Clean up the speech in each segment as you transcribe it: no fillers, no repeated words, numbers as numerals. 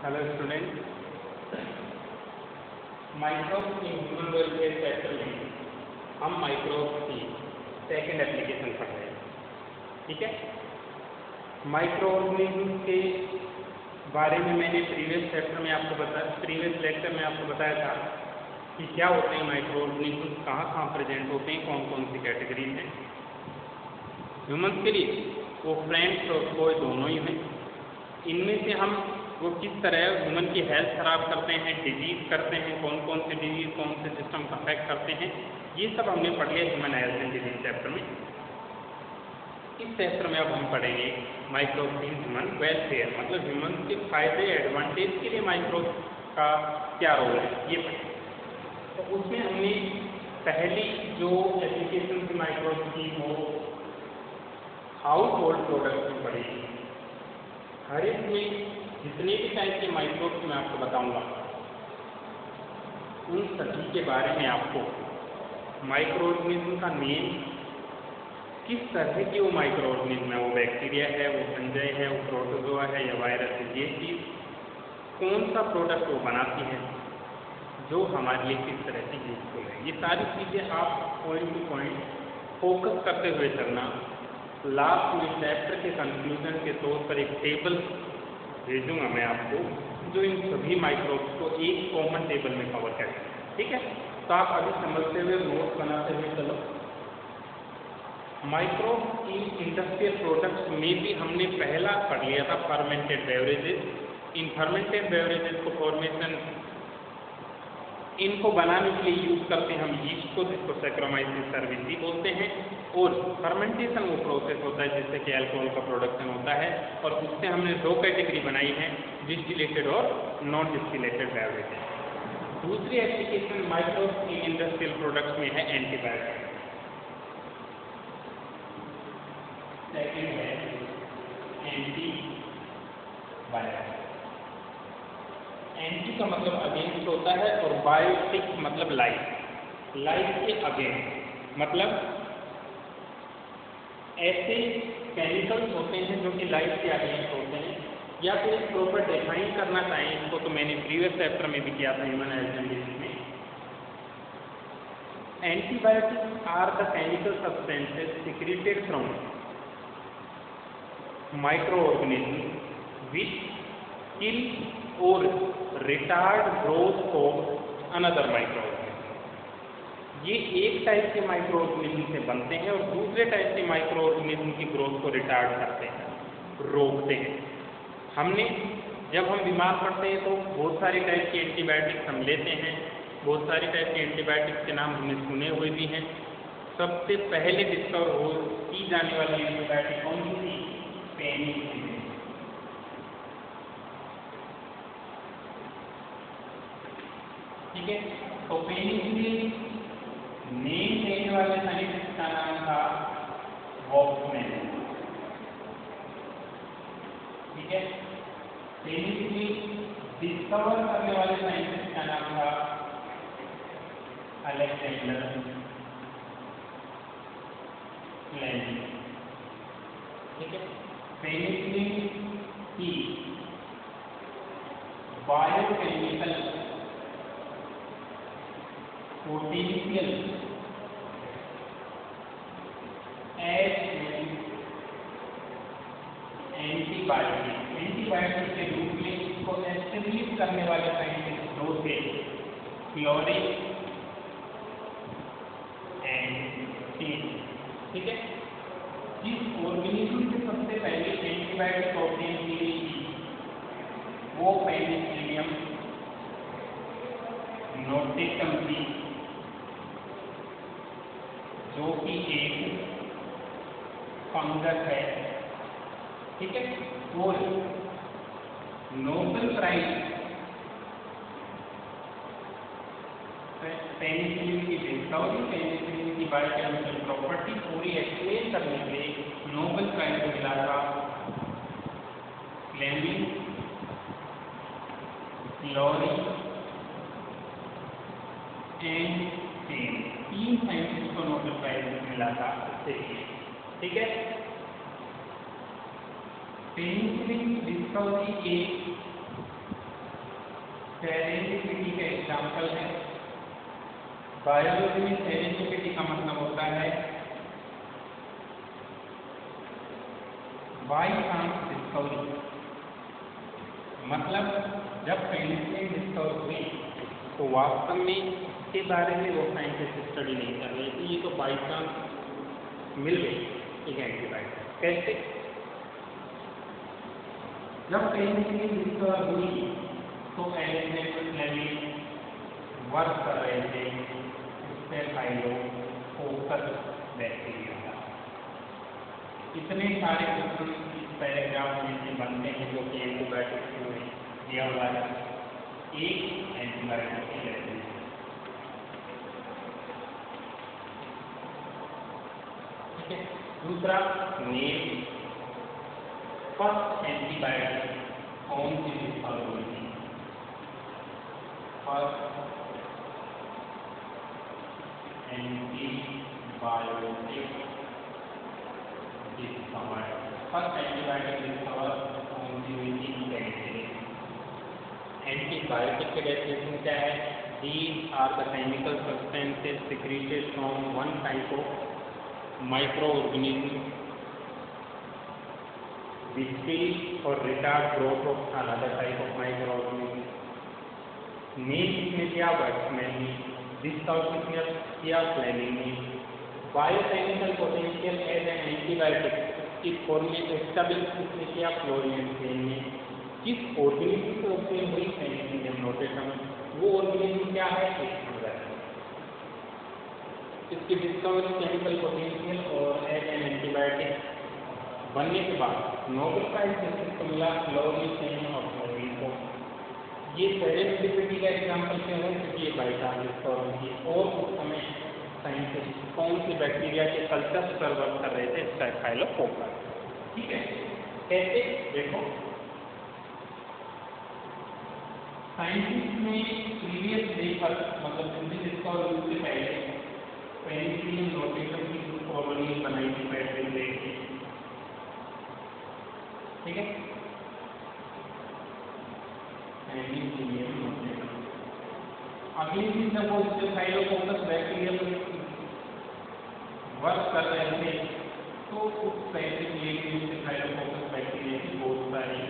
Hello student, microbes in human welfare chapter में हम microbes की सेकंड एप्लीकेशन पढ़ रहे हैं। ठीक है, माइक्रो ऑर्गेनिज्म के बारे में मैंने प्रीवियस लेक्चर में आपको बताया था कि क्या होते हैं माइक्रो ऑर्गेनिज्म, कहाँ प्रेजेंट होते हैं, कौन कौन सी कैटेगरीज हैं। ह्यूमन्स के लिए वो फ्रेंड्स और कोई दोनों ही हैं। इनमें से हम वो किस तरह ह्यूमन की हेल्थ खराब करते हैं, डिजीज करते हैं, कौन कौन से डिजीज कौन से सिस्टम को अफेक्ट करते हैं, ये सब हमने पढ़ लिया human health and disease chapter में। इस चैप्टर में अब हम पढ़ेंगे माइक्रोब्स इन ह्यूमन वेलफेयर, मतलब ह्यूमन के फायदे एडवांटेज के लिए माइक्रोब्स का क्या रोल है ये पढ़ेंगे। तो उसमें हमने पहली जो एप्लीकेशन थी माइक्रोब्स की वो हाउस होल्ड प्रोडक्ट्स में पढ़ी। हर एक में जितने भी टाइप के माइक्रोब्स मैं आपको बताऊंगा उन सभी के बारे में आपको माइक्रो ऑर्गेनिज्म का नेम, किस तरह की वो माइक्रो ऑर्गेनिज्म है, वो बैक्टीरिया है, वो फंजाई है, वो प्रोटोजोआ है या वायरस है, ये चीज़ कौन सा प्रोडक्ट वो बनाती है जो हमारे लिए किस तरह से यूजफुल है, ये सारी चीज़ें आप पॉइंट टू पॉइंट फोकस करते हुए चलना। लास्ट में चैप्टर के कंक्लूजन के तौर पर एक टेबल भेजूंगा मैं आपको जो इन सभी माइक्रोब्स को एक कॉमन टेबल में कवर करें। ठीक है, तो आप अभी समझते हुए नोट बनाते हुए चलो। माइक्रोब इन इंडस्ट्रियल प्रोडक्ट्स में भी हमने पहला पढ़ लिया था फर्मेंटेड बेवरेजेस। इन फर्मेंटेड बेवरेजेस को फॉर्मेशन इनको बनाने के लिए यूज करते हैं हम यीस्ट को, जिसको सैक्रोमाइसिस सर्विसी बोलते हैं। और फर्मेंटेशन वो प्रोसेस होता है जिससे कि अल्कोहल का प्रोडक्शन होता है, और उससे हमने दो कैटेगरी बनाई है, डिस्टिलेटेड और नॉन डिस्टिलेटेड बेवरेजेस। दूसरी application microbes in industrial products में है एंटीबायोटिक। सेकेंड है एंटीबायोटिक। एंटी का मतलब अगेंस्ट होता है और बायोटिक मतलब लाइफ, लाइफ के अगेंस्ट, मतलब ऐसे केमिकल्स होते हैं जो कि लाइफ के अगेंस्ट होते हैं। या फिर एक प्रॉपर डिफाइन करना चाहें इसको तो मैंने प्रीवियस चैप्टर में भी किया था ह्यूमन हेल्थ एंड डिजीज में। Antibiotics are the chemical substances secreted from micro organism which kill और retard growth of another micro organism. ये एक टाइप के माइक्रो ऑर्गेनिज्म से बनते हैं और दूसरे टाइप के माइक्रो ऑर्गेनिज्म की ग्रोथ को रिटार्ड करते हैं, रोकते हैं। जब हम बीमार पड़ते हैं तो बहुत सारी टाइप की एंटीबायोटिक्स हम लेते हैं, बहुत सारी टाइप के एंटीबायोटिक्स के नाम हमने सुने हुए भी हैं। सबसे पहले डिस्कवर की जाने वाली एंटीबायोटिक कौन सी थी? पेनिसिलिन। ठीक है, तो पेनिसिलिन नेम देने वाले साइंटिस्ट का नाम था वॉकमैन। ठीक है, पेनिसिलिन डिस्कवर करने वाले साइंटिस्ट का नाम था अलेक्जेंडर फ्लेमिंग। ठीक है, पेनिसिलिन की बायोकेमिकल पोटेंशियल एंटीबायोटिक के रूप में इसको एस्टेब्लिश करने वाले साइंटिस्ट दो थे, फ्लोरिक एंड टेन। ठीक है, जिस ऑर्गेनिज्म से सबसे पहले एंटीबायोटिक ऑब्टेन की गई थी वो पेनिसिलियम नोटेटम थी, जो कि एक फंगस है। ठीक है, और नोबेल प्राइज पेनिसिलिन की डिस्कवरी, पेनिसिलिन की बायोकेमिकल प्रॉपर्टी पूरी एक्सप्लेन करने के लिए नोबेल प्राइज मिला था फ्लेमिंग, फ्लोरिक एंड टेन। तीन साइंटिस्ट को नोबेल प्राइज मिला था। ठीक है, पेनिसिलिन डिस्कवरी एक सेरेंडिपिटी का एग्जाम्पल है। बायोलॉजी में सेरेंडिपिटी का मतलब होता है बाई चांस डिस्कवरी। मतलब जब पेनिसिलिन डिस्कवर हुई तो वास्तव में इसके बारे में वो साइंटिस्ट स्टडी नहीं कर रहे थे, ये तो बाई चांस मिल गई एक एंटीबायोटिक। कैसे? जब पेनिसिलिन डिस्कवर हुई तो एलेक्जेंडर फ्लेमिंग वर्क कर रहे थे स्टेफाइलोकोकस बैक्टीरिया का। इतने सारे क्वेश्चन इस पैराग्राफ में से बनते हैं जो कि एंटीबायोटिक्स में दिया हुआ है। एक एंटीबायोटिक की डेफिनेशन, ठीक है। दूसरा नेम, फर्स्ट एंटीबायोटिक कौन सी डिस्कवर हुई थी? First antibiotic discovered, first antibiotic discover कौन सी हुई थी? पेनिसिलिन। एंटीबायोटिक के डेफिनेशन क्या है? These are the chemical substances secreted from one type of microorganism which kill or retard growth of another type of microorganism. Name किसने किया? वर्ड्समैन ने। डिस्कवर किसने किया? फ्लेमिंग ने। Biochemical potential as an antibiotic इस फॉर्मूले एस्टेब्लिश किसने किया? फ्लोरियन ने। किस ऑर्गेनिज्म से ऑब्टेन हुई? Penicillium notatum. वो ऑर्गेनिज्म क्या है? एक फंगस। इसकी डिस्कवरी केमिकल पोटेंशियल और एज एन एंटीबायोटिक बनने के बाद नोबेल प्राइज किसको मिला? फ्लोरियन और फ्लोरिन को। ये सेरेंडिपिटी का एग्जाम्पल क्यों है? क्योंकि ये बाई चांस डिस्कवर हुई और उस समय साइंटिस्ट कौन से बैक्टीरिया के कल्चर पर वर्क कर रहे थे? स्टेफाइलोकोकस। ठीक है। कैसे? देखो, साइंटिस्ट ने प्रीवियस डे पर मतलब जल्दी डिस्कवर होने से पहले पेनिसिलिन नोटेटम की कुछ कॉलोनी बनाई थी पैट्रिक लेक की। ठीक है। पेनिसिलिन नोटेटम अगले दिन जब वो स्टेफाइलोकोकस बैक्टीरिया पर वर्क कर रहे थे तो उस पैट्रिक लेक में स्टेफाइलोकोकस बैक्टीरिया की बहुत सारी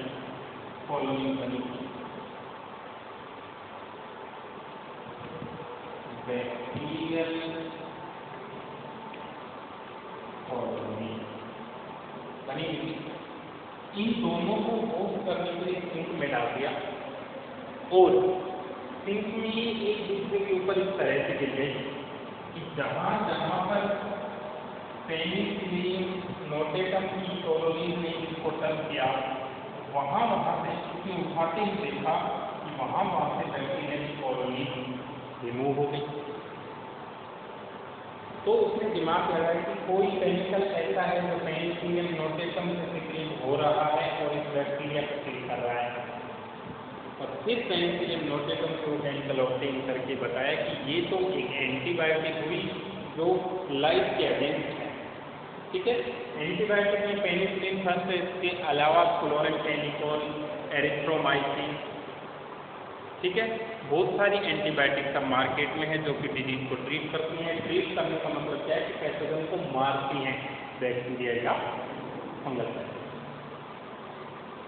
कॉलोनी बनी थी। बैक्टीरियल कॉलोनी बनी हुई। इन दोनों को होस्ट करने के लिए सिंक में डाल दिया और सिंक में एक दूसरे के ऊपर इस तरह से गिर गई कि जहाँ जहाँ पर पेनिसिलिन नोटेटम की कॉलोनी ने इसको टच किया वहाँ वहाँ से उसने उठाते ही देखा कि वहाँ से बैक्टीरिया की कॉलोनी रिमूव हो गई। तो उसने दिमाग लगाया कि कोई केमिकल ऐसा है जो पेनिसिलिन नोटेटम से सिक्रीट हो रहा है और इस बैक्टीरिया को किल कर रहा है। और फिर पेनिसिलिन नोटेटम को केमिकल ऑब्टेन करके बताया कि ये तो एक एंटीबायोटिक हुई जो लाइफ के अगेंस्ट है। ठीक है। एंटीबायोटिक में पेनिसिलिन फर्स्ट, इसके अलावा क्लोरेंफेनिकोल, एरिथ्रोमाइसिन, ठीक है, बहुत सारी एंटीबायोटिक सब मार्केट में है जो कि डिजीज को ट्रीट करती हैं। ट्रीट करने का मतलब क्या है कि पैथोजन को मारती हैं, बैक्टीरिया या फंगस।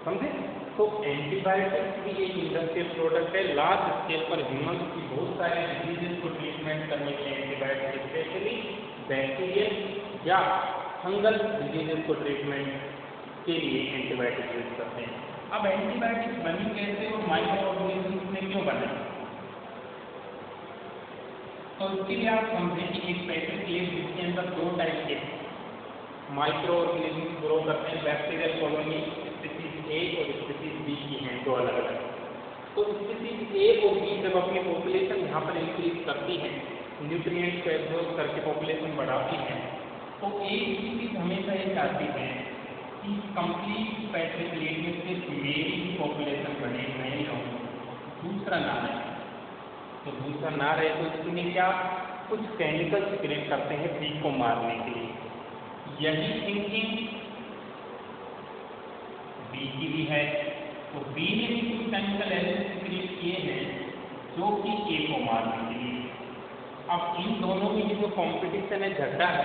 समझे? तो एंटीबायोटिक भी एक इंडस्ट्रियल प्रोडक्ट है। लार्ज स्केल पर ह्यूमन की बहुत सारे डिजीजेस को ट्रीटमेंट करने के लिए एंटीबायोटिक, स्पेशली बैक्टीरियल या फंगल डिजीजेस को ट्रीटमेंट के लिए एंटीबायोटिक यूज करते हैं। अब एंटीबायोटिक बनी कैसे और माइक्रो ऑर्गेनिज्म में क्यों बने? तो उसके लिए आप समझें कि एक पैट्रिक लेक जिसके अंदर दो टाइप के माइक्रो ऑर्गेनिज्म ग्रो करते हैं। बैक्टीरियल कॉलोनी स्पीसीज ए और स्पीसीज बी की हैं, दो अलग अलग। तो स्पीसीज ए और बी जब अपनी पॉपुलेशन यहाँ पर इंक्रीज करती है, न्यूट्रिएंट्स को एब्जॉर्ब करके पॉपुलेशन बढ़ाती है, तो एक स्पीसीज हमेशा ये चाहती है कि कंप्लीट पैट्रिक लेक में सिर्फ मेरी ही पॉपुलेशन बढ़े, मैं ही रहूँ, दूसरा ना रहे। तो दूसरा ना रहे तो इसमें क्या कुछ केमिकल सिक्रेट करते हैं बी को मारने के लिए। यही थिंकिंग बी की भी है। तो बी ने भी कुछ केमिकल ऐसे सिक्रेट किए हैं जो कि ए को मारने के लिए। अब इन दोनों में जो कॉम्पिटिशन है, झगड़ा है,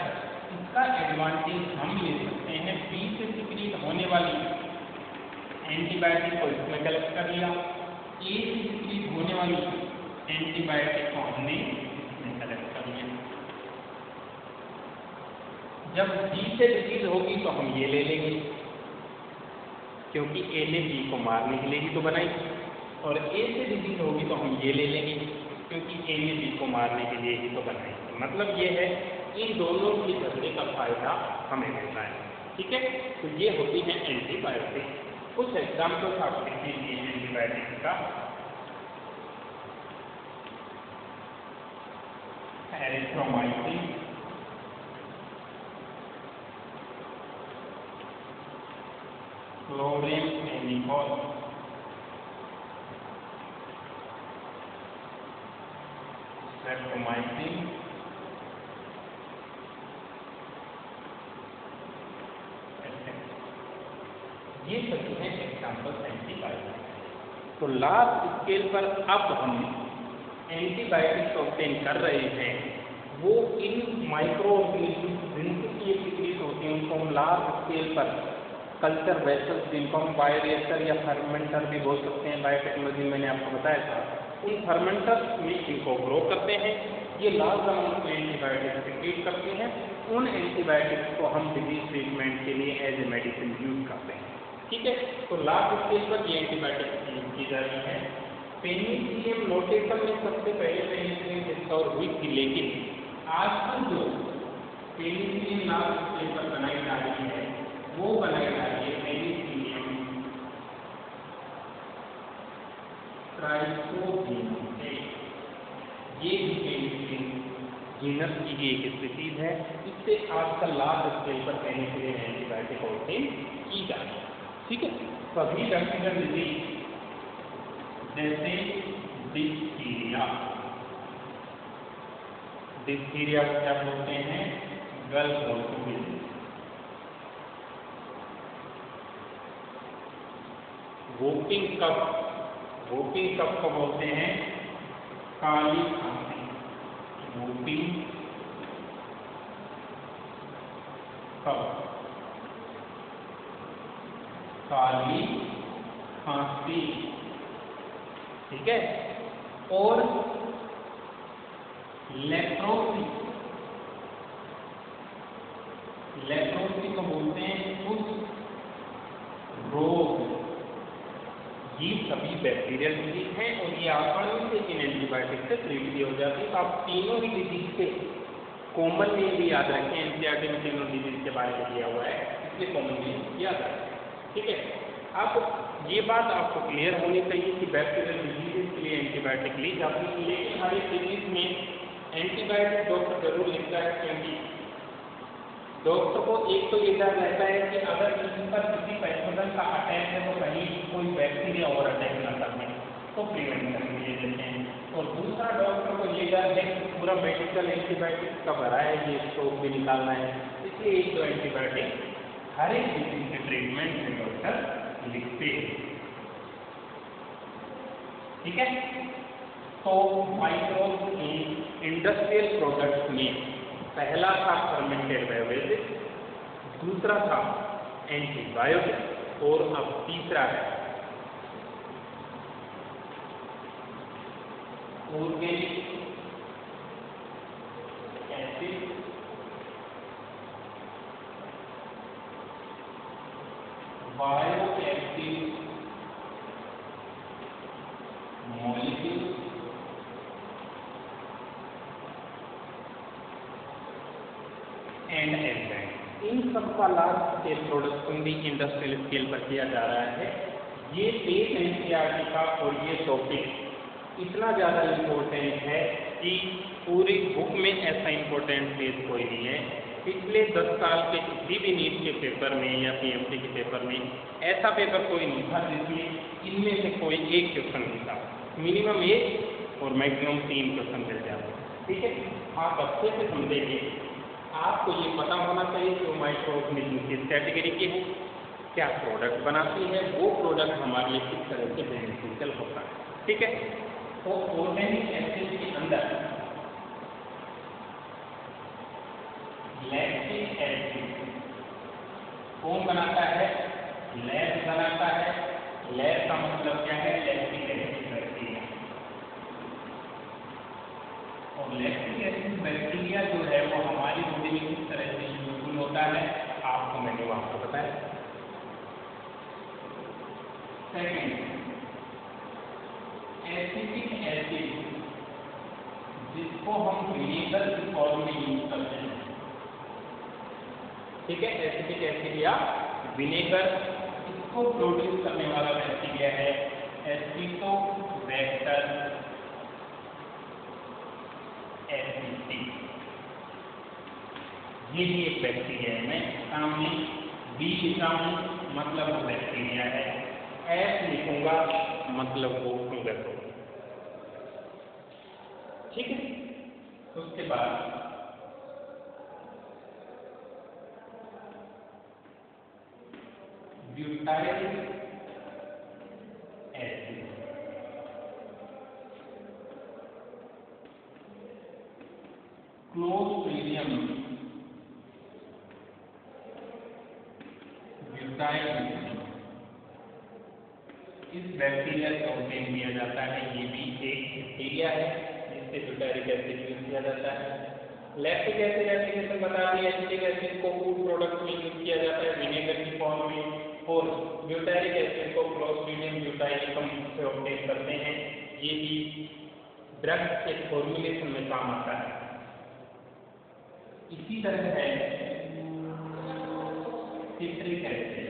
इसका एडवांटेज हम ले सकते हैं। बी से सिक्रीट होने वाली एंटीबायोटिक को इसमें कलेक्ट कर लिया, ए से सिक्रीट होने वाली एंटीबायोटिक को हमने इसमें कलेक्ट कर लिया। जब बी से डिजीज होगी तो हम ये ले लेंगे, क्योंकि ए ने बी को मारने के लिए ही तो बनाई, और ए से डिजीज होगी तो हम ये ले लेंगे, क्योंकि ए ने बी को मारने के लिए ही तो बनाई। मतलब ये है, इन दोनों के झगड़े का फायदा हमें मिलता है। ठीक है, तो ये होती है एंटीबायोटिक। कुछ एग्जाम्पल्स आप लिख लीजिए एंटीबायोटिक का। एरिथ्रोमाइसिन, क्लोरेमफेनिकोल, स्ट्रेप्टोमाइसिन, ये सभी हैं एग्जाम्पल्स एंटीबायोटिक। तो लार्ज स्केल पर अब हम एंटीबायोटिक्स ऑब्टेन कर रहे हैं, वो इन माइक्रो ऑर्गेनिज्म जिनकी ये सिक्रीट होती हैं, उनको हम लार्ज स्केल पर कल्चर वेसल्स, जिनको हम बायोरिएक्टर या फर्मेंटर भी बोल सकते हैं, बायोटेक्नोलॉजी मैंने आपको बताया था, उन फर्मेंटर्स में इनको ग्रो करते हैं। ये लार्ज अमाउंट में एंटीबायोटिक्स सिक्रीट करते हैं। उन एंटीबायोटिक्स को हम डिजीज ट्रीटमेंट के लिए एज ए मेडिसिन यूज करते हैं। ठीक है, तो लार्ज स्केल पर ये एंटीबायोटिक्स यूज की जा रही है। पेनिसिलियम नोटेशन में सबसे पहले पेनिसिलिन डिस्कवर हुई थी, लेकिन आजकल जो पेनिसिलिन लार्ज स्केल पर बनाई जा रही है, वो बनाई जा रही है पेनिसिलियम ट्राइकोजीनस। ये भी पेनिसिलिन जीनस की एक स्पीशीज है। इससे आजकल लार्ज स्केल पर पेनिसिलिन एंटीबायोटिक ऑब्टेन की जा रही है। ठीक है, सभी बैक्टीरियल डिजीज जैसे डिप्थीरिया, डिप्थीरिया क्या बोलते हैं, गल मोर्टोबिल, वोपिंग कफ, वोपिंग कफ को बोलते हैं काली खांसी, वोपिंग कफ, काली खांसी। ठीक है, और लेप्रोसी, लेप्रोसी को बोलते हैं उस रोग। ये सभी बैक्टीरियल डिजीज हैं और ये आसानी से इन एंटीबायोटिक से ट्रीट भी हो जाती है। तो आप तीनों ही डिजीज के कॉमन नेम भी याद रखें। एनसीईआरटी में तीनों डिजीज के बारे में दिया हुआ है, इसलिए कॉमन नेम याद रखें। ठीक है, अब ये बात आपको क्लियर होनी चाहिए कि बैक्टीरियल डिजीज के लिए एंटीबायोटिक ली जाती है, लेकिन हर एक डिजीज में एंटीबायोटिक डॉक्टर जरूर लिखता है, क्योंकि डॉक्टर को एक तो ये डर रहता है कि अगर किसी पर किसी पैथोजन का अटैक है तो कहीं कोई बैक्टीरिया और अटैक न करने, तो प्रिवेंट करने के लिए देते हैं। और दूसरा डॉक्टर को ये डर है कि पूरा मेडिकल एंटीबायोटिक का भरा है, ये स्टॉक भी निकालना है, इसलिए एक तो एंटीबायोटिक हर एक डिजीज के ट्रीटमेंट में डॉक्टर लिखते हैं। ठीक है, तो माइक्रोब्स इन इंडस्ट्रियल प्रोडक्ट्स में पहला था फर्मेंटेड बेवरेजेस, दूसरा था एंटीबायोटिक, और अब तीसरा है organic acid, bioactive molecule and enzyme. इन सब का लार्ज स्केल प्रोडक्शन भी इंडस्ट्रियल स्केल पर किया जा रहा है। ये एक एनसीईआरटी का और ये टॉपिक इतना ज़्यादा इम्पोर्टेंट है कि पूरी बुक में ऐसा इम्पोर्टेंट पेज कोई नहीं है। पिछले 10 साल के किसी भी नीट के पेपर में या पीएमटी के पेपर में ऐसा पेपर कोई नहीं था जिसमें इनमें से कोई एक क्वेश्चन नहीं था। मिनिमम एक और मैक्सिमम 3 क्वेश्चन मिल जाते। ठीक है, आप अच्छे से समझेंगे। आपको ये पता होना चाहिए कि वो माइक्रो ऑर्गेनिज्म किस कैटेगरी की है, क्या प्रोडक्ट बनाती है, वो प्रोडक्ट हमारे लिए किस तरह से बेनिफिशियल होता है। ठीक है, तो ऑर्गेनिक एसिड के अंदर लैक्टिक एसिड कौन बनाता है? लैस बनाता है। लैस का मतलब क्या है? Lactic acid bacteria. और लैक्टिक एसिड बैक्टीरिया जो है वो हमारी बॉडी में किस तरह से यूजफुल होता है आपको मैंने वहां पर बताया। सेकेंड, एसिटिक एसिड जिसको हम विनेगर के फॉर्म में यूज करते हैं, ठीक है, एसिटिक एसिड या विनेगर, इसको प्रोड्यूस करने वाला बैक्टीरिया है एसिटोबैक्टर एसिटिक। ये भी एक बैक्टीरिया है। मैं सामने बी लिखा हूं मतलब वो बैक्टीरिया है, एस लिखूंगा मतलब वो फंगस हो। ठीक है। उसके बाद ब्यूटाइल एसिड, क्लोस्ट्रीडियम ब्यूटाइल, इस बैक्टीरिया से ऑब्टेन किया जाता है। ये भी एक बैक्टीरिया है जिससे ब्यूटाइलिक एसिड यूज किया जाता है। लैक्टिक एसिड एप्लीकेशन बता दी। एसिटिक एसिड को फूड प्रोडक्ट में यूज किया जाता है विनेगर की फॉर्म में, और ब्यूटाइलिक एसिड को क्लोस्ट्रीडियम ब्यूटाइलिकम से ऑब्टेन करते हैं। ये भी ड्रग्स के फॉर्मुलेशन में काम आता है। इसी तरह है सिट्रिक एसिड,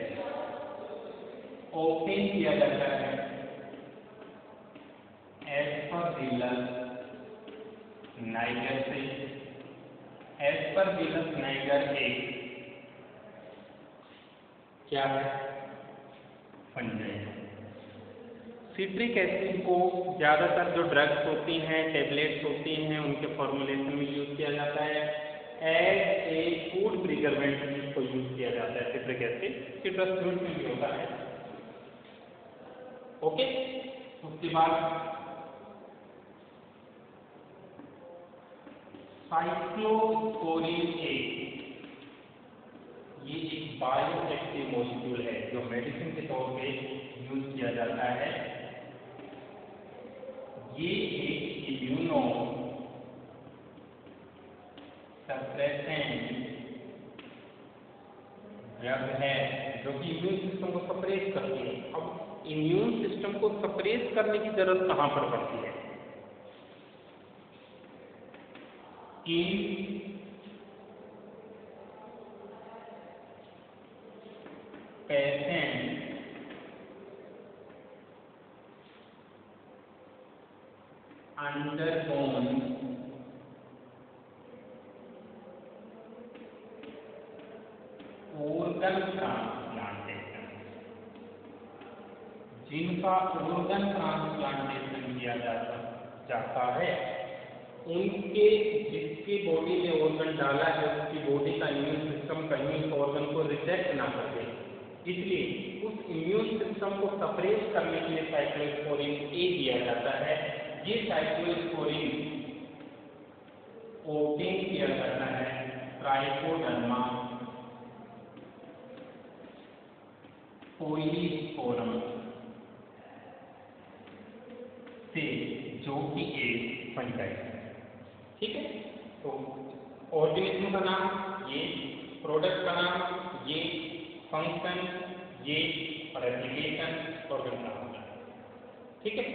ऑब्टेन किया जाता है एस्परगिलस नाइगर से। एस्परगिलस नाइगर एक क्या है? फंजाई। सिट्रिक एसिड को ज़्यादातर जो ड्रग्स होती हैं, टेबलेट्स होती हैं, उनके फॉर्मुलेशन में यूज किया जाता है। एज ए फूड प्रिजर्वेंट इसको यूज किया जाता है। सिट्रिक एसिड सिट्रस फ्रूट में भी होता है। ओके। उसके बाद साइक्लोस्पोरिन ए, ये एक बायोएक्टिव मॉलिक्यूल है जो मेडिसिन के तौर पे यूज किया जाता है। ये एक इम्यूनो सप्रेसेंट ड्रग है जो कि इम्यून सिस्टम को सप्रेस करती है। अब इम्यून सिस्टम को सप्रेस करने की जरूरत कहां पर पड़ती है? इन पेशेंट अंडरगोन ऑर्गन ट्रांसप्लांटेशन, जिनका ऑर्गन ट्रांसप्लांटेशन किया जाता है, उनके जिसकी बॉडी में ऑर्गन डाला है उसकी बॉडी का इम्यून सिस्टम का इम्यून ऑर्गन को रिजेक्ट ना कर दे, इसलिए उस इम्यून सिस्टम को सप्रेस करने के लिए साइक्लोस्पोरिन ए दिया जाता है। ये साइक्लोस्पोरिन ऑब्टेन किया जाता है ट्राइकोडर्मा ओइलिस्पोरम से, जो कि एक फंजाई है। ठीक है। तो ऑर्गेनिज्म का नाम ये, प्रोडक्ट का नाम ये, फंक्शन ये, और एप्लीकेशन ऑर्गन का नाम। ठीक है।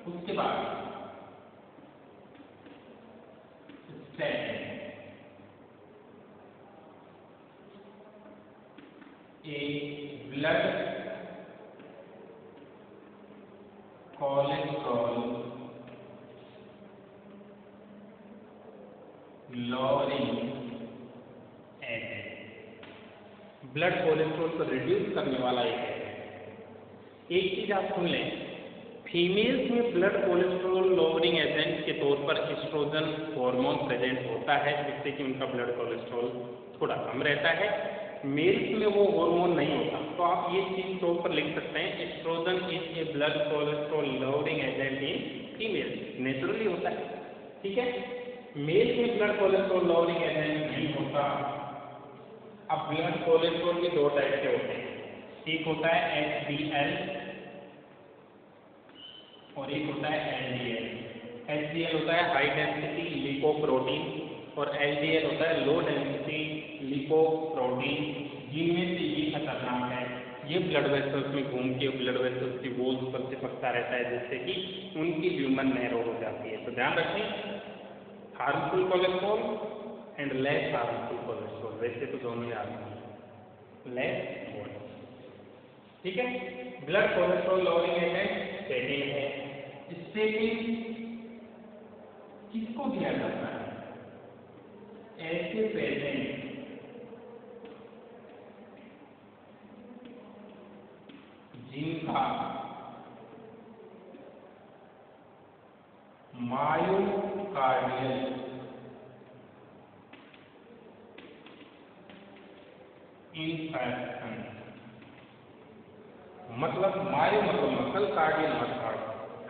उसके बाद एक blood cholesterol lowering agent, blood cholesterol को रिड्यूस करने वाला एक एजेंट। एक चीज आप सुन लें, फीमेल्स में ब्लड कोलेस्ट्रॉल लॉवरिंग एजेंट के तौर पर एस्ट्रोजन हार्मोन प्रेजेंट होता है, जिससे कि उनका ब्लड कोलेस्ट्रॉल थोड़ा कम रहता है। मेल्स में वो हार्मोन नहीं होता। तो आप ये चीज तो पर लिख सकते हैं, estrogen is a blood cholesterol loading agent in female, naturally होता है, ठीक है। मेल में ब्लड कोलेस्ट्रॉल लोडिंग एजेंट नहीं होता। अब ब्लड कोलेस्ट्रॉल भी दो टाइप के होते हैं, एक होता है HDL और एक होता है LDL। HDL होता है हाई डेंसिटी लिपोप्रोटीन और LDL होता है लो डेंसिटी लिपोप्रोटीन, जिनमें से ये खतरनाक है। ये ब्लड वेसल्स में घूम के ब्लड वेसल्स की वॉल्स पर चिपकता रहता है, जिससे कि उनकी ह्यूमन नैरो हो जाती है। तो ध्यान रखें, harmful cholesterol and less harmful cholesterol, वैसे तो दोनों ही हार्मफुल, लेस मोर, ठीक है। Blood cholesterol loading agent statin है। स्टेटिन किसको दिया जाता है? ऐसे पेशेंट जिनका मायोकार्डियल इंफेक्शन, मतलब मायो मतलब मसल, कार्डियल मतलब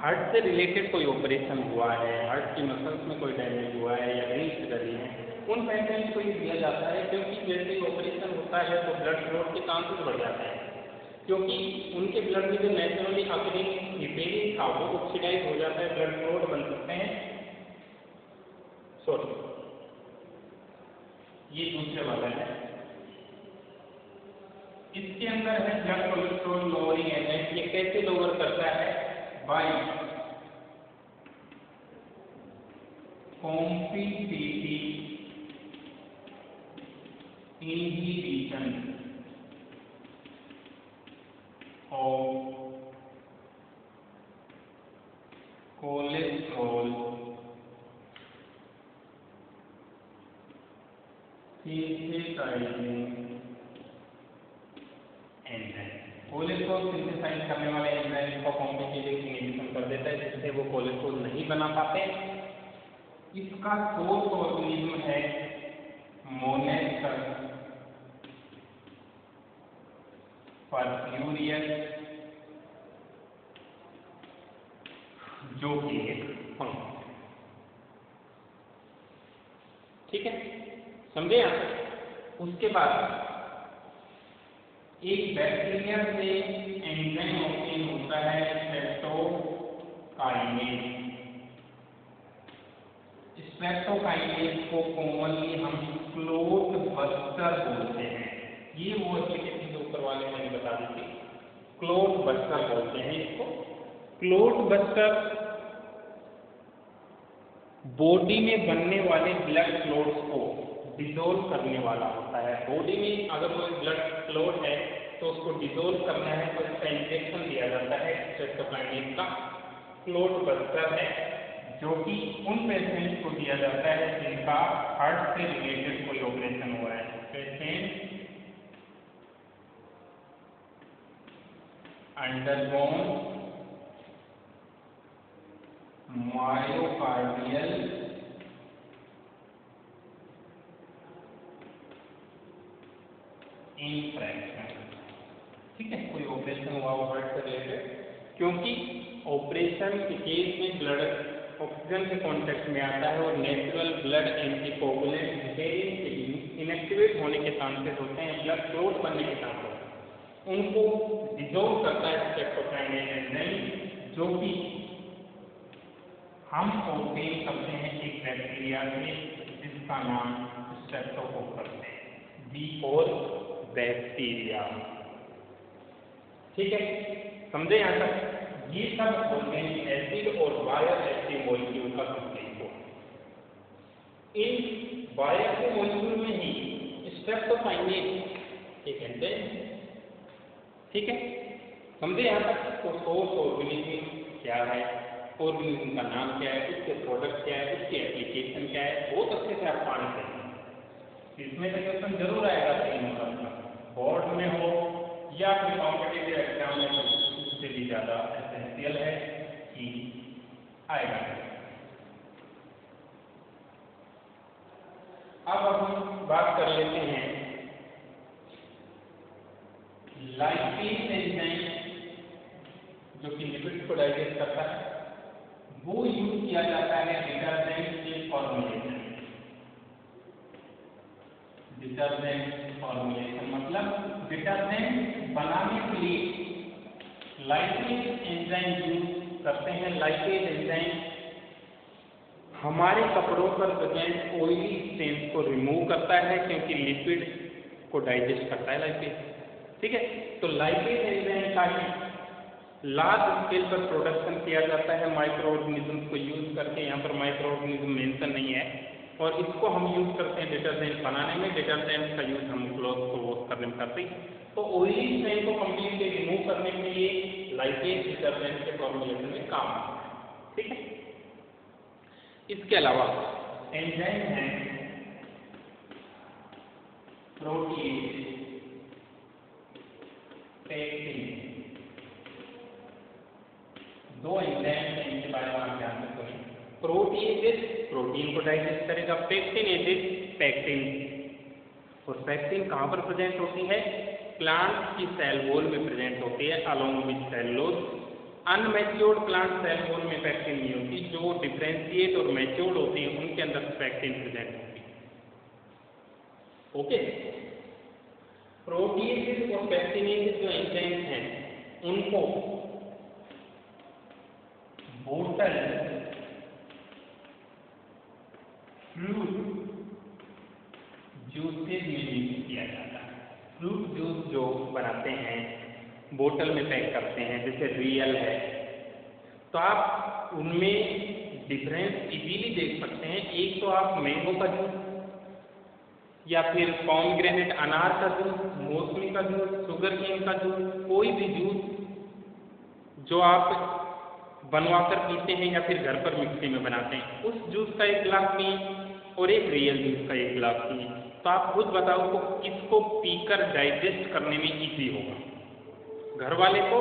हार्ट से रिलेटेड कोई ऑपरेशन हुआ है, हार्ट की मसल्स में कोई डैमेज हुआ है या वेन्स गली है, उन पेशेंट को ये दिया जाता है। क्योंकि जैसे ही ऑपरेशन होता है तो ब्लड क्लॉट के चांसेस बढ़ जाते हैं, क्योंकि उनके ब्लड में जो नेचुरली अपनी रिपेयरिंग था वो ऑक्सीडाइज हो जाता है, ब्लड क्लॉट बन सकते हैं। सॉरी, ये दूसरे वाला है। इसके अंदर है ब्लड कोलेस्ट्रॉल लोअरिंग एजेंट। ये कैसे लोअर करता है? By competitive inhibition of cholesterol synthesizing enzyme. Cholesterol synthesize करने वाले एंजाइम को कॉम्पिटिटिव इनहिबिशन कर देता है, जिससे वो कोलेस्ट्रॉल नहीं बना पाते। इसका सोर्स ऑर्गेनिज्म है मोनेस्टर परफ्यूरियस, जो कि एक फंगस, ठीक है, समझे आप। उसके बाद एक बैक्टीरिया से एंजाइम ऑब्टेन होता है स्ट्रेप्टोकाइनेज। स्ट्रेप्टोकाइनेज को कॉमनली हम क्लोट बस्टर बोलते हैं। ये वो एप्लीकेशन जो ऊपर वाले मैंने बता दी थी, क्लोट बस्टर बोलते हैं इसको। क्लोट बस्टर बॉडी में बनने वाले ब्लड क्लोट्स को डिसोल्व करने वाला होता है। बॉडी में अगर कोई ब्लड क्लोट है तो उसको डिसोल्व करना है तो इसका इंजेक्शन दिया जाता है। स्ट्रेप्टोकाइनेज का क्लोट बस्टर है, जो कि उन पेशेंट को दिया जाता है जिनका हार्ट से रिलेटेड कोई ऑपरेशन हुआ है। पेशेंट अंडरगोन मायोकार्डियल इंफ्रैक्शन, ठीक है, कोई ऑपरेशन हुआ हो हार्ट से रिलेटेड। क्योंकि ऑपरेशन के केस में ब्लड ऑक्सीजन के कांटेक्ट में आता है और नेचुरल ब्लड एंटीकोगुलेंट रिपेयरिंग के इनएक्टिवेट होने के चांसेस होते हैं, ब्लड क्लॉट बनने के चांसेस होते हैं। उनको डिसॉल्व करता है स्ट्रेप्टोकाइनेज एंजाइम, जो कि हम ऑब्टेन करते हैं एक बैक्टीरिया से जिसका नाम स्ट्रेप्टोकोकस है, दी और बैक्टीरिया, ठीक है, समझे यहाँ तक। ये सब ऑर्गेनिक एसिड और बायर एक्टिव मॉलिक्यूल का कंप्लीट हो। इन बायर एक्टिव मॉलिक्यूल में ही स्ट्रेप्टोकाइनेज एक एंजाइम, ठीक है, समझे यहाँ तक। तो सोर्स ऑर्गेनिज्म क्या है, ऑर्गेनिज्म का नाम क्या है, उसके प्रोडक्ट क्या है, उसकी एप्लीकेशन क्या है, बहुत अच्छे से आप पढ़ सकते हैं। इसमें से क्वेश्चन जरूर आएगा 3 नंबर का, बोर्ड में हो या फिर कॉम्पिटिटिव एग्जाम में हो, उससे भी ज़्यादा एसेंशियल है कि आएगा। अब हम बात कर लेते हैं लाइपेज एंजाइम जो कि लिपिड को डाइजेस्ट करता है, वो यूज किया जाता है डिटर्जेंट के फॉर्मुलेशन में। डिटर्जेंट फॉर्मुलेशन मतलब डिटर्जेंट बनाने के लिए लाइपेज एंजाइम यूज करते हैं। लाइपेज एंजाइम हमारे कपड़ों पर प्रेजेंट ऑयली स्टेन्स को रिमूव करता है, क्योंकि लिपिड को डाइजेस्ट करता है लाइपेज। ठीक है, तो लाइपेज एंजाइम का ही लार्ज स्केल पर प्रोडक्शन किया जाता है माइक्रो ऑर्गेनिज्म को यूज करके। यहाँ पर माइक्रो ऑर्गेनिज्म मेंशन नहीं है, और इसको हम यूज करते हैं डिटर्जेंट बनाने में। डिटर्जेंट का यूज हम क्लॉथ को वॉश करने में करते हैं। तो ऑयली स्टेन को कम्प्लीटली रिमूव करने के लिए लाइपेज डिटर्जेंट के फॉर्मुलेशन में काम आता है। ठीक है, इसके अलावा एंजाइम है प्रोटीएज, पेक्टिन। दो एंजाइम हैं, इनके बारे में आप ध्यान रखें। प्रोटीएज प्रोटीन को डाइजेस्ट करेगा, पेक्टिन पैक्टिन। और पैक्टिन कहाँ पर प्रेजेंट होती है? प्लांट की सेल वॉल में प्रेजेंट होती है along with cellulose. Unmatured plant cell wall में पैक्टिन नहीं होती, जो डिफरेंशिएट और मैच्योर्ड होती है उनके अंदर पैक्टिन प्रेजेंट होती है। ओके, प्रोटीएज और पैक्टिनेज जो एंजाइम हैं उनको बोतल फ्रूट जूसेज में यूज किया जाता है। फ्रूट जूस जो बनाते हैं बोतल में पैक करते हैं, जैसे रियल है, तो आप उनमें डिफरेंस इजीली देख सकते हैं। एक तो आप मैंगो का जूस या फिर पॉमग्रेनेट अनार का जूस, मौसमी का जूस, शुगर केन का जूस, कोई भी जूस जो आप बनवा कर पीते हैं या फिर घर पर मिक्सी में बनाते हैं, उस जूस का एक गिलास पिए और एक रियल जूस का एक गिलास पिए, तो आप खुद बताओ को किसको पीकर डाइजेस्ट करने में इजी होगा, घर वाले को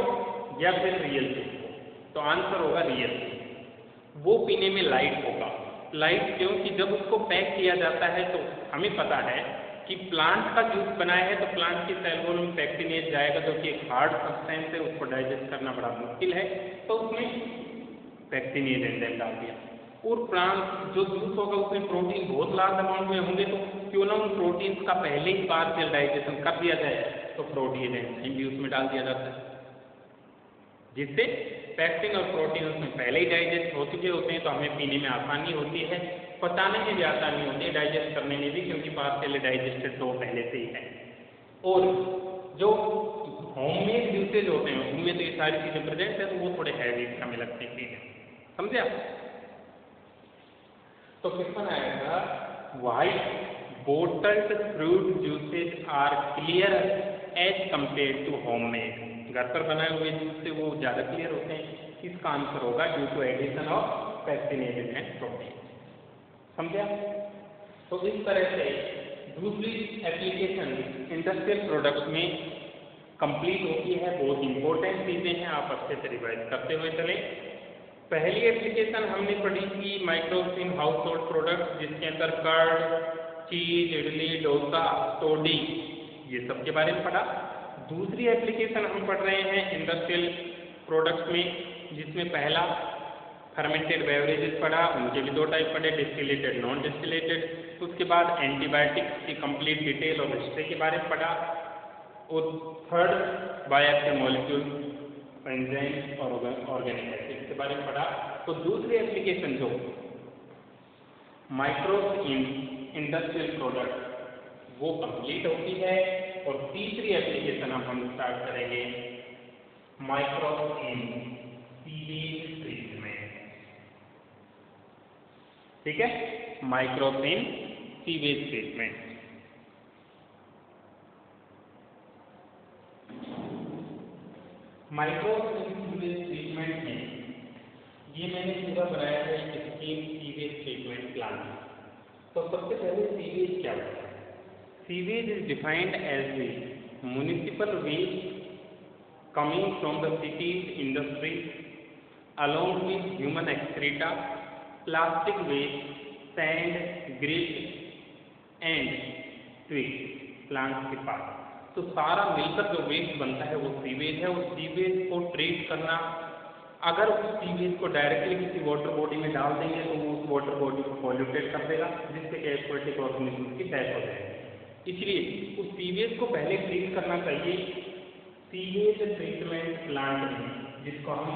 या फिर रियल जूस को? तो आंसर होगा रियल जूस। वो पीने में लाइट होगा। लाइट क्यों? कि जब उसको पैक किया जाता है तो हमें पता है कि प्लांट का जूस बनाया है तो प्लांट की सेल वॉल में पैक्टिनेज जाएगा, जो कि एक हार्ड सब्सटेंस है, उसको डाइजेस्ट करना बड़ा मुश्किल है, तो उसमें पैक्टिनेज एंजाइम डाल दिया। और प्लांट जो जूस होगा उसमें प्रोटीन बहुत लार्ज अमाउंट में होंगे, तो क्यों ना उन प्रोटीन्स का पहले ही पार्शियल डाइजेशन कर दिया जाए, तो प्रोटीन एंजाइम भी उसमें डाल दिया जाता है, जिससे पैक्टिन और प्रोटीन उसमें पहले ही डाइजेस्ट हो चुके होते हैं, तो हमें पीने में आसानी होती है, पचाने में भी आसानी होती है, डाइजेस्ट करने में भी, क्योंकि पार्शियली डाइजेस्टेड तो पहले से ही है। और जो होममेड जूसेज होते हैं उनमें तो ये सारी चीज़ें प्रेजेंट है, तो वो थोड़े हैवी हमें लगते हैं पीने, समझे आप? तो क्वेश्चन आएगा, white bottled fruit juices are clear as compare to homemade. घर पर बनाए हुए जूस से वो ज़्यादा क्लियर होते हैं। इसका आंसर होगा due to addition of pectinase and protein. समझे? तो इस तरह से दूसरी एप्लीकेशन इंडस्ट्रियल प्रोडक्ट्स में कंप्लीट होती है। बहुत इंपॉर्टेंट चीज़ें हैं, आप अच्छे से रिवाइज करते हुए चलें। पहली एप्लीकेशन हमने पढ़ी थी माइक्रोसिन हाउस होल्ड प्रोडक्ट, जिसके अंदर कर्ड, चीज, इडली, डोसा, तोड़ी, ये सब के बारे में पढ़ा। दूसरी एप्लीकेशन हम पढ़ रहे हैं इंडस्ट्रियल प्रोडक्ट्स में, जिसमें पहला फर्मेंटेड बेवरेजेस पढ़ा, उनके भी दो टाइप पढ़े, डिस्टिलेटेड, नॉन डिस्टिलेटेड। उसके बाद एंटीबायोटिक्स की कंप्लीट डिटेल और हिस्ट्री के बारे में पढ़ा। और थर्ड बायोएक्टिव मॉलिक्यूल, एंजाइम और ऑर्गेनिक एसिड के बारे में पढ़ा। तो दूसरी एप्लीकेशन जो माइक्रोस इन इंडस्ट्रियल प्रोडक्ट वो कंप्लीट होती है। और तीसरी एप्लीकेशन अब हम स्टार्ट करेंगे माइक्रोस इन सीवेज ट्रीटमेंट। ठीक है, micros in sewage treatment. Micros in sewage treatment में ये मैंने पूरा बनाया है स्कीम सीवेज ट्रीटमेंट प्लान। तो सबसे पहले सीवेज क्या होता है? Sewage is defined as the municipal waste coming from the city's industries, along with human excreta, plastic waste, sand, grit, and twigs, plants के पास। तो सारा मिलकर जो वेस्ट बनता है वो सीवेज है। और सीवेज को ट्रीट करना, अगर उस सीवेज को डायरेक्टली किसी वाटर बॉडी में डाल देंगे तो वो उस वाटर बॉडी को पॉल्यूटेड कर देगा, जिससे कि एक्वाटिक ऑर्गेनिज्म की डेथ हो जाएगी। इसलिए उस सीवेज को पहले ट्रीट करना चाहिए सीवेज ट्रीटमेंट प्लांट में, जिसको हम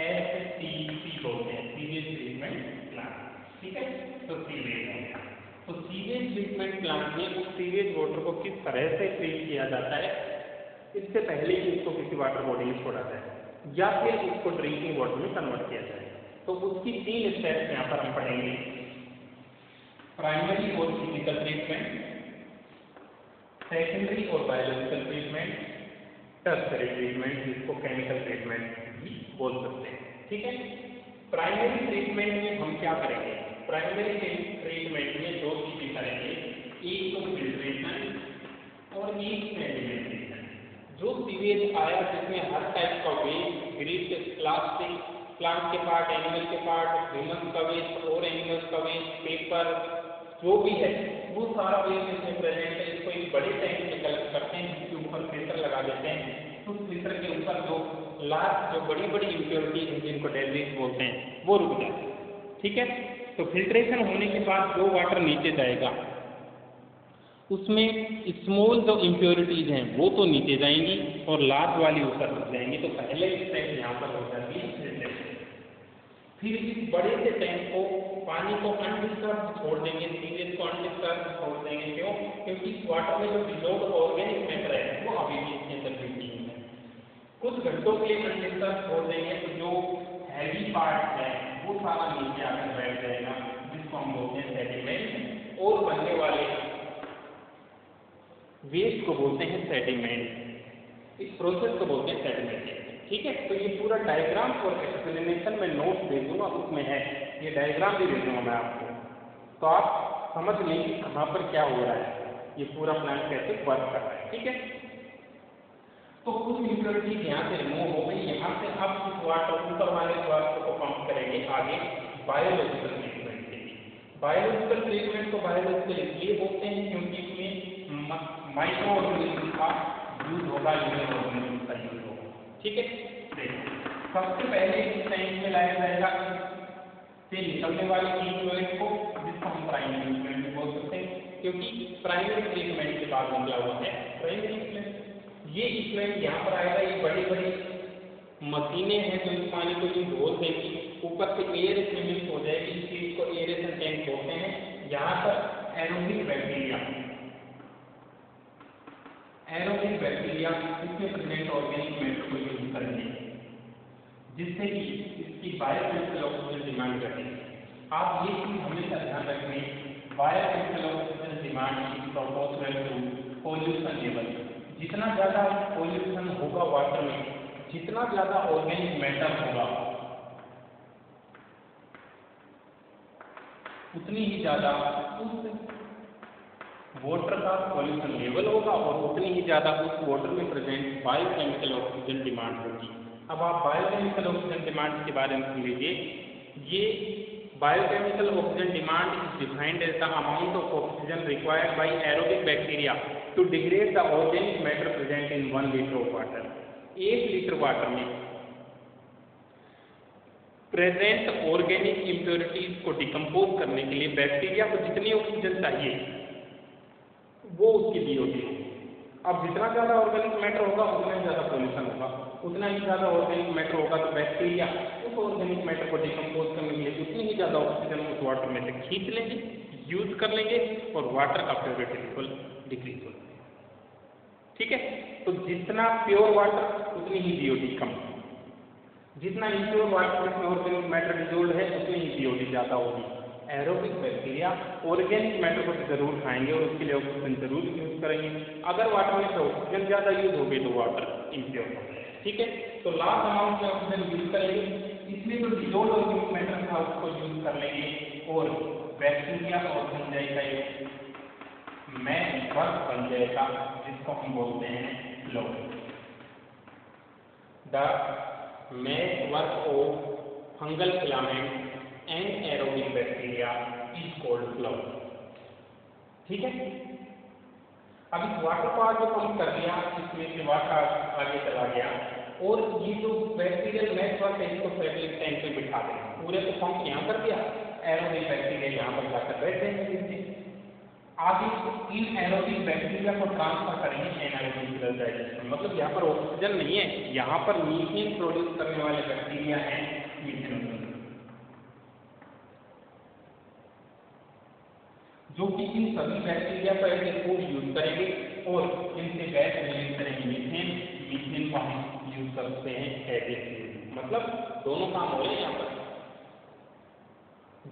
STP बोलते हैं, सीवेज ट्रीटमेंट प्लांट। ठीक है, तो सीवेज है, तो सीवेज ट्रीटमेंट प्लांट में उस सीवेज वाटर को किस तरह से ट्रीट किया जाता है, इससे पहले कि उसको किसी वाटर बॉडी में छोड़ा जाए या फिर उसको ड्रिंकिंग वाटर में कन्वर्ट किया जाए, तो उसकी 3 स्टेप्स यहाँ पर हम पढ़ेंगे। प्राइमरी और फिजिकल ट्रीटमेंट, सेकेंडरी और बायोलॉजिकल ट्रीटमेंट, टर्शरी ट्रीटमेंट, जिसको केमिकल ट्रीटमेंट भी बोल सकते हैं। ठीक है, प्राइमरी ट्रीटमेंट में हम क्या करेंगे? प्राइमरी ट्रीटमेंट में 2 चीजें करेंगे, एक तो फिल्ट्रेशन और एक सेडिमेंटेशन। जो सीवेज आया जिसमें हर टाइप का वेस्ट, ग्रीस, प्लास्टिक, प्लांट के पार्ट, एनिमल के पार्ट, ह्यूमन का वेस्ट और एनिमल्स का वेस्ट, पेपर, जो भी है वो सारा वेस्ट इसमें प्रेजेंट है। इसको एक बड़े टैंक में कलेक्ट करते हैं, जिसके ऊपर फिल्टर लगा देते हैं। तो फिल्टर के ऊपर जो लार्ज, जो बड़ी बड़ी इम्प्योरिटी है जिनको डेब्रिस बोलते हैं, वो रुक जाते हैं। ठीक है, तो फिल्ट्रेशन होने के बाद जो वाटर नीचे जाएगा उसमें स्मॉल जो इम्प्योरिटीज हैं वो तो नीचे जाएंगी और लार्ज वाली ऊपर रुक जाएंगी। तो पहले स्टेप यहाँ पर हो जाती है फिल्ट्रेशन। फिर इस बड़े से टैंक को, पानी को अनडिस्टर्ब छोड़ देंगे, सीवेज को अनडिस्टर्ब छोड़ देंगे। क्यों? क्योंकि इस वाटर में जो डिसॉल्व्ड ऑर्गेनिक मैटर है वो अभी भी इसके अंदर भी है। कुछ घंटों के लिए अनडिस्टर्ब छोड़ देंगे तो जो हैवी पार्ट है वो सारा नीचे आकर बैठ जाएगा, जिसको हम बोलते हैं सेडिमेंट, और बनने वाले वेस्ट को बोलते हैं सेडिमेंट। इस प्रोसेस को बोलते हैं सेडिमेंटेशन। ठीक है, तो ये पूरा डायग्राम और एक्सप्लेनेशन में नोट दे दूंगा, उसमें है, ये डायग्राम भी दे दूंगा मैं आपको, तो आप समझ लें कि कहाँ पर क्या हो रहा है, ये पूरा प्लांट कैसे वर्क कर रहा है। ठीक है, तो कुछ इम्प्योरिटीज यहाँ से रिमूव हो गई। यहाँ से अब इस वाटर, ऊपर वाले वाटर को पंप करेंगे आगे बायोलॉजिकल ट्रीटमेंट के लिए। बायोलॉजिकल ट्रीटमेंट को बायोलॉजिकल इसलिए बोलते हैं क्योंकि इसमें माइक्रो ऑर्गेनिज्म का यूज होगा, ह्यूमन ऑर्गेनिज्म का यूज होगा। ठीक है, सबसे पहले इस टैंक में लाया जाएगा से निकलने वाले इफ्लुएंट को, जिसको हम प्राइमरी इफ्लुएंट भी बोल सकते हैं, क्योंकि प्राइमरी ट्रीटमेंट के बाद निकला हुआ है प्राइमरी इफ्लुएंट। ये इफ्लुएंट यहाँ पर आएगा, ये बड़ी बड़ी मशीनें हैं जो इस पानी को यूं घोल देंगी, ऊपर से एयर इसमें मिक्स हो जाएगी, इस चीज को एरेशन टैंक बोलते हैं। यहाँ पर एरोबिक बैक्टीरिया इसमें प्रेजेंट ऑर्गेनिक मैटर को यूज करेंगे, जिससे कि इसकी बायोकेमिकल ऑक्सीजन डिमांड घटेगी। आप ये चीज हमेशा ध्यान रखें, biochemical oxygen demand is proportional to pollution level. जितना ज्यादा पॉल्यूशन होगा वाटर में, जितना ज्यादा ऑर्गेनिक मैटर होगा, उतनी ही ज्यादा उस वाटर का पॉल्यूशन लेवल होगा और उतनी ही ज्यादा उस वाटर में प्रेजेंट बायोकेमिकल ऑक्सीजन डिमांड होगी। अब आप बायोकेमिकल ऑक्सीजन डिमांड के बारे में सुन लीजिए। ये biochemical oxygen demand is defined as the amount of oxygen required by aerobic bacteria to degrade the organic matter present in 1 litre of water. 1 litre water में प्रेजेंट ऑर्गेनिक इम्प्योरिटीज को decompose करने के लिए बैक्टीरिया को जितनी oxygen चाहिए वो उसके लिए होती है। अब जितना ज़्यादा ऑर्गेनिक मैटर होगा उतना ही ज़्यादा पॉल्यूशन होगा, उतना ही ज़्यादा ऑर्गेनिक मैटर होगा तो बैक्टीरिया उस ऑर्गेनिक मैटर को डिकम्पोज करने के लिए उतनी ही ज़्यादा ऑक्सीजन उस वाटर में से खींच लेंगे, यूज कर लेंगे और वाटर का प्योरिटी लेवल डिक्रीज हो जाएगा। ठीक है, तो जितना प्योर वाटर उतनी ही बीओडी कम, जितना इम्प्योर वाटर में ऑर्गेनिक मैटर डिजोल्व है उतनी ही बीओडी ज़्यादा होगी। एरोबिक बैक्टीरिया ऑर्गेनिक मैटर को जरूर खाएंगे और उसके लिए ऑक्सीजन जरूर यूज करेंगे। अगर वाटर में से ऑक्सीजन ज़्यादा यूज हो गई तो वाटर इम्प्योर हो जाएगा। ठीक है, तो लार्ज अमाउंट में ऑक्सीजन यूज करेंगे, इसलिए जो डिजोल्व ऑर्गेनिक मैटर था उसको यूज कर लेंगे और बैक्टीरिया और बन जाएगा एक मैच वर्क बन जाएगा, जिसको हम बोलते हैं flow. The match work of fungal filament and aerobic bacteria is called flow. ठीक है, अब इस वाटर को आगे पंप कर दिया, इसमें से वाटर आगे चला गया और ये जो बैक्टीरियल नेटवर्क है इसको सेटलिंग टैंक में बिठा दें, पूरे को पंप यहाँ कर दिया, एरोबिक बैक्टीरिया यहाँ पर जाकर बैठ जाएंगे। आगे इन एरोबिक बैक्टीरिया को ट्रांसफर करेंगे एनारोबिक डाइजेशन, मतलब यहाँ पर ऑक्सीजन नहीं है, यहाँ पर मीथेन प्रोड्यूस करने वाले बैक्टीरिया हैं मीथेन, जो कि इन सभी बैक्टीरिया पर ऐसे फूड यूज करेंगे और इनसे गैस रिलीज करेंगे मीथेन। मीथेन को हम यूज करते हैं एज ए फ्यूल, मतलब दोनों काम हो रहे हैं यहाँ पर,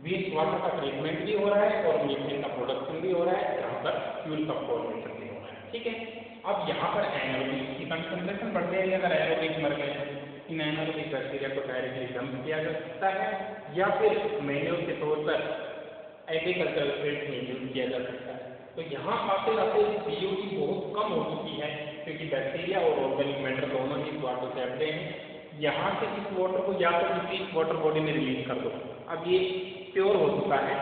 वेस्ट वाटर का ट्रीटमेंट भी हो रहा है और मीथेन का प्रोडक्शन भी हो रहा है, यहाँ पर फ्यूल का फॉर्मेशन भी हो रहा है। ठीक है, अब यहाँ पर एनारोबिक की कंसंट्रेशन बढ़ जाएगी अगर एरोबिक मर गए। इन एनारोबिक बैक्टीरिया को डायरेक्टली डंप किया जा सकता है या फिर मैन्योर के तौर पर एग्रीकल्चरल फील्ड में यूज किया जा सकता है। तो यहाँ आते आते CO2 बहुत कम हो चुकी है क्योंकि बैक्टीरिया और ऑर्गेनिक मैटर दोनों ही इस वाटर से हटते हैं। यहाँ से इस वाटर को या तो किसी वाटर बॉडी में रिलीज कर दो, अब ये प्योर हो चुका है,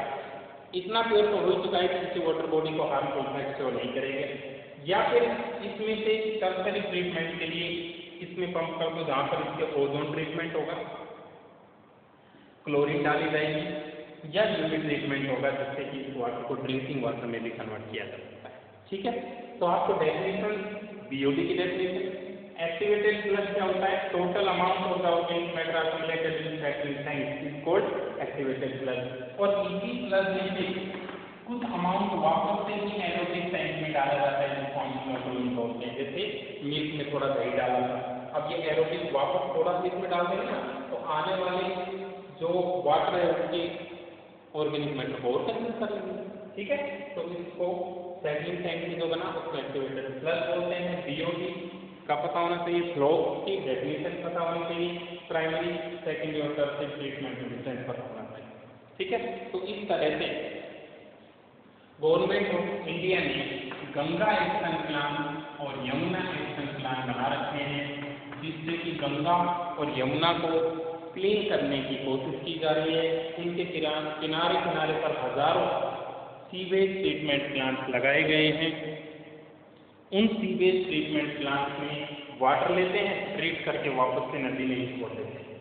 इतना प्योर तो हो चुका है कि किसी वाटर बॉडी को हार्मफुल इफेक्ट शो नहीं करेंगे, या फिर इसमें से टर्सरी ट्रीटमेंट के लिए इसमें पंप कर दो जहाँ पर इसके ओजोन ट्रीटमेंट होगा, क्लोरीन डाली जाएगी या यूवी ट्रीटमेंट होगा जिससे कि इस वाटर को ड्रिंकिंग वाटर में भी कन्वर्ट किया जा सकता है। ठीक है, तो आपको डेफिनेशन BOD की डेफिनेशन, एक्टिवेटेड फ्लक्स क्या होता है, total amount of the organic matter accumulated in settling tank is called activated flux. और इसी फ्लक्स में से कुछ अमाउंट वापस से ही एरोबिक टैंक में डाला जाता है जिसको हम हीमोग्लोबिन बोलते हैं, जैसे मिल्क में थोड़ा दही डाला था, अब ये एरोबिक वापस थोड़ा सा इसमें डाल देंगे ना तो आने वाले जो वाटर है उसकी ऑर्गेनिक मैटर को और कंज्यूम कर लेंगे। ठीक है, तो इसको सेटलिंग टैंक में जो बना उसको एक्टिवेटेड फ्लक्स बोलते हैं। BOD का पता होना चाहिए, फ्लो की डेफिनेशन पता होनी चाहिए, प्राइमरी सेकेंडरी और टर्शियरी ट्रीटमेंट में डिफरेंस पता होना चाहिए। ठीक है, तो इस तरह से गवर्नमेंट ऑफ इंडिया ने गंगा एक्शन प्लान और यमुना एक्शन प्लान बना रखे हैं जिससे कि गंगा और यमुना को क्लीन करने की कोशिश की जा रही है। इनके किनारे किनारे पर हजारों सीवेज ट्रीटमेंट प्लांट लगाए गए हैं। उन सीवेज ट्रीटमेंट प्लांट में वाटर लेते हैं, ट्रीट करके वापस से नदी में ही छोड़ देते हैं।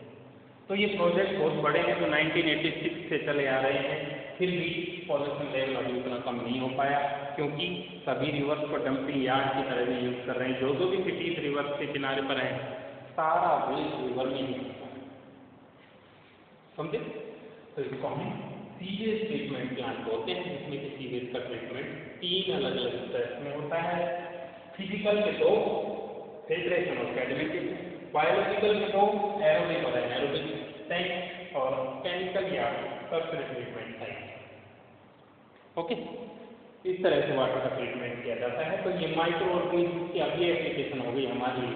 तो ये प्रोजेक्ट बहुत बड़े हैं जो 1986 से चले आ रहे हैं, फिर भी पॉल्यूशन लेवल अभी उतना कम नहीं हो पाया क्योंकि सभी रिवर्स को डंपिंग यार्ड की तरह भी यूज कर रहे हैं। जो भी सिटीज रिवर्स के किनारे पर हैं सारा वेस्ट रिवर में यूज, समझे? तो इसको हम सीवेज ट्रीटमेंट प्लांट बोलते हैं जिसमें कि सीवेज का ट्रीटमेंट 3 अलग अलग स्टेप्स में होता है। फिजिकल के 2, फिल्ट्रेशन और सेडिमेंटेशन, बायोलॉजिकल के 2, एरोबिक और एनारोबिक टाइप, और केमिकल या टर्शियरी ट्रीटमेंट टाइप। ओके, इस तरह से वाटर का ट्रीटमेंट किया जाता है। तो ये माइक्रो ऑर्गेनिज्म की अभी एप्लीकेशन हो गई हमारी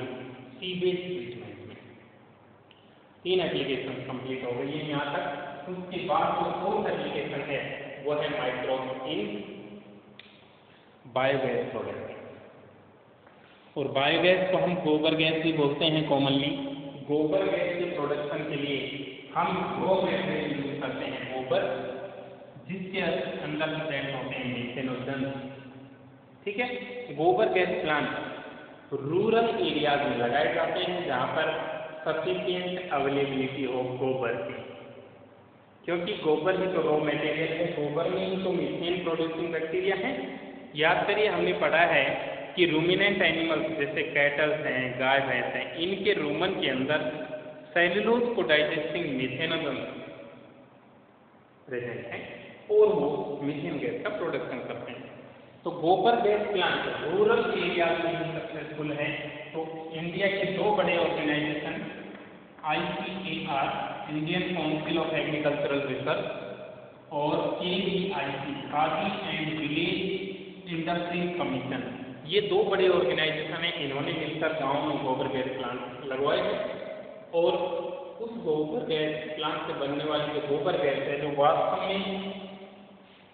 सीवेज ट्रीटमेंट में। 3 एप्लीकेशन कंप्लीट हो गई है यहाँ तक। उसके बाद जो 4th एप्लीकेशन है वो है माइक्रोब इन बायोगैस प्रोडक्ट, और बायोगैस को हम गोबर गैस भी बोलते हैं कॉमनली। गोबर गैस के प्रोडक्शन के लिए हम गो गैस यूज करते हैं, गोबर जिसके अंदर प्रेजेंट होते हैं मीथेनोजन। ठीक है, गोबर गैस प्लांट रूरल एरियाज में लगाए जाते हैं जहाँ पर सफिशिएंट अवेलेबिलिटी हो गोबर की, क्योंकि गोबर ही तो रॉ मटेरियल है, गोबर में ही तो मीथेन प्रोड्यूसिंग बैक्टीरिया है। याद करिए हमने पढ़ा है कि रूमिनेंट एनिमल्स जैसे कैटल्स हैं, गाय भैंस हैं, इनके रूमन के अंदर सेल्यूलोज को डाइजेस्टिंग मीथेनोजन प्रेजेंट है और वो मीथेन गैस का प्रोडक्शन करते हैं। तो गोबर गैस प्लांट रूरल एरिया में सक्सेसफुल है। तो इंडिया के 2 बड़े organization ICAR Indian council of agricultural research और KVIC Khadi and village industry commission, ये 2 बड़े ऑर्गेनाइजेशन हैं, इन्होंने मिलकर गांव में गोबर गैस प्लांट लगवाए हैं। और उस गोबर गैस प्लांट से बनने वाली जो गोबर गैस है जो वास्तव में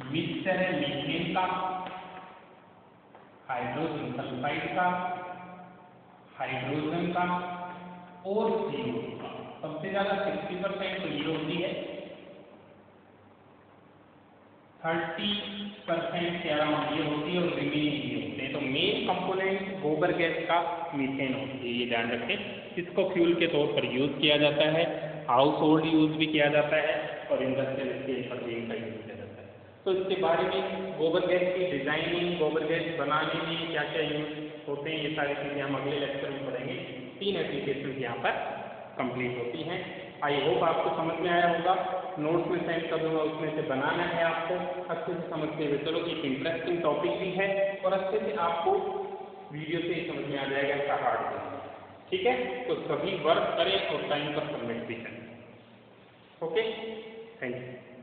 मिक्सचर है मीथेन का, हाइड्रोजन सल्फाइड का, हाइड्रोजन का और CO2 का। सबसे ज्यादा 60% तो ये होती है, 30% के अराउंड ये होती है और रिमेनिंग ये होते हैं। तो मेन कंपोनेंट गोबर गैस का मीथेन होती है, ये ध्यान रखें। इसको फ्यूल के तौर पर यूज़ किया जाता है, हाउस होल्ड यूज़ भी किया जाता है और इंडस्ट्रियल स्केल पर भी इनका यूज़ किया जाता है। तो इसके बारे में गोबर गैस की डिज़ाइनिंग, गोबर गैस बनाने में क्या क्या यूज़ होते हैं, ये सारी चीज़ें हम अगले लेक्चर में पढ़ेंगे। 3 एप्लीकेशन यहाँ पर कंप्लीट होती हैं। आई होप आपको समझ में आया होगा। नोट्स में सेंड कर दूँगा, उसमें से बनाना है आपको, अच्छे से समझते हुए चलो। एक इंटरेस्टिंग टॉपिक भी है और अच्छे से आपको वीडियो से ही समझ में आ जाएगा इसका हार्ड भी। ठीक है, तो सभी वर्क करें और टाइम पर सबमिट भी करें। Okay, thank you.